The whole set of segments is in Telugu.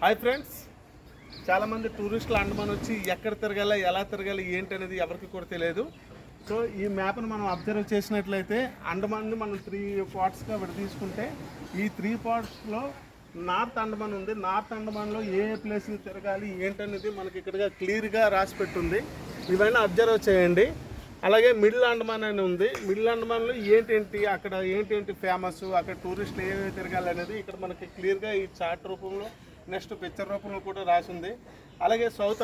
హాయ్ ఫ్రెండ్స్, చాలామంది టూరిస్టులు అండమాన్ వచ్చి ఎక్కడ తిరగాలి, ఎలా తిరగాలి, ఏంటి అనేది ఎవరికి కూడా తెలియదు. సో ఈ మ్యాప్ని మనం అబ్జర్వ్ చేసినట్లయితే అండమాన్ని మనం 3 పార్ట్స్గా విడదీసుకుంటే ఈ 3 పార్ట్స్లో నార్త్ అండమాన్ ఉంది. నార్త్ అండమాన్లో ఏ ప్లేస్ని తిరగాలి ఏంటనేది మనకి ఇక్కడ క్లియర్గా రాసి పెట్టుంది. ఇవన్నీ అబ్జర్వ్ చేయండి. అలాగే మిడిల్ అండమాన్ అని ఉంది. మిడిల్ అండమాన్లో ఏంటేంటి అక్కడ ఏంటేంటి ఫేమస్, అక్కడ టూరిస్టులు ఏమేమి తిరగాలి అనేది ఇక్కడ మనకి క్లియర్గా ఈ చార్ట్ రూపంలో నెక్స్ట్ పిక్చర్ రూపంలో కూడా రాసి ఉంది. అలాగే సౌత్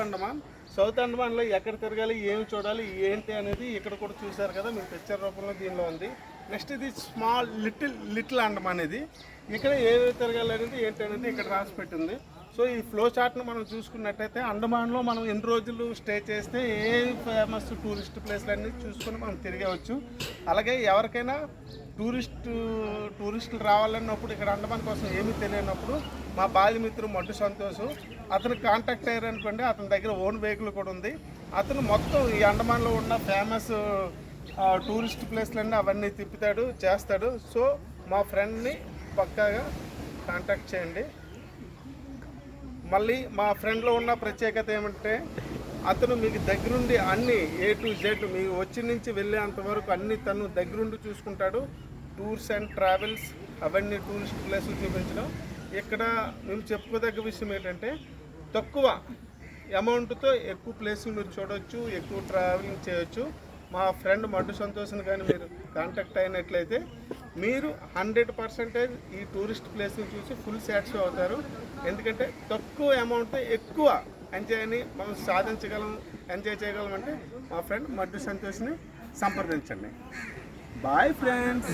అండమాన్లో ఎక్కడ తిరగాలి, ఏమి చూడాలి, ఏంటి అనేది ఇక్కడ కూడా చూశారు కదా, మీ పిక్చర్ రూపంలో దీనిలో ఉంది. నెక్స్ట్ ఇది స్మాల్ లిటిల్ అండమాన్. ఇది ఇక్కడ ఏమి తిరగాలి అనేది ఏంటి అనేది ఇక్కడ రాసి పెట్టింది. సో ఈ ఫ్లో చార్ట్ను మనం చూసుకున్నట్టయితే అండమాన్లో మనం ఎన్ని రోజులు స్టే చేస్తే ఏ ఫేమస్ టూరిస్ట్ ప్లేస్లు అన్నీ చూసుకొని మనం తిరగవచ్చు. అలాగే ఎవరికైనా టూరిస్టులు రావాలన్నప్పుడు ఇక్కడ అండమాన్ కోసం ఏమీ తెలియనప్పుడు మా బాల్యమిత్రుడు మడ్డు సంతోష్ అతను కాంటాక్ట్ అయ్యారనుకోండి, అతని దగ్గర ఓన్ వెహికల్ కూడా ఉంది. అతను మొత్తం ఈ అండమాన్లో ఉన్న ఫేమస్ టూరిస్ట్ ప్లేస్లన్నీ అవన్నీ తిప్పుతాడు, చేస్తాడు. సో మా ఫ్రెండ్ని పక్కాగా కాంటాక్ట్ చేయండి. మళ్ళీ మా ఫ్రెండ్లో ఉన్న ప్రత్యేకత ఏమంటే అతను మీకు దగ్గరుండి అన్ని A to Z మీకు వచ్చి నుంచి వెళ్ళేంతవరకు అన్ని తను దగ్గరుండి చూసుకుంటాడు. టూర్స్ అండ్ ట్రావెల్స్ అవన్నీ టూరిస్ట్ ప్లేసులు చూపించడం. ఇక్కడ మేము చెప్పుకోదగ్గ విషయం ఏంటంటే తక్కువ అమౌంట్తో ఎక్కువ ప్లేసులు మీరు చూడవచ్చు, ఎక్కువ ట్రావెలింగ్ చేయొచ్చు. మా ఫ్రెండ్ మడ్డు సంతోష్ని కానీ మీరు కాంటాక్ట్ అయినట్లయితే మీరు 100% ఈ టూరిస్ట్ ప్లేస్ని చూసి ఫుల్ సాటిస్ఫై అవుతారు. ఎందుకంటే తక్కువ అమౌంట్తో ఎక్కువ ఎంజాయ్ని మనం ఎంజాయ్ చేయగలం అంటే మా ఫ్రెండ్ మడ్డు సంతోష్ని సంప్రదించండి. Bye friends.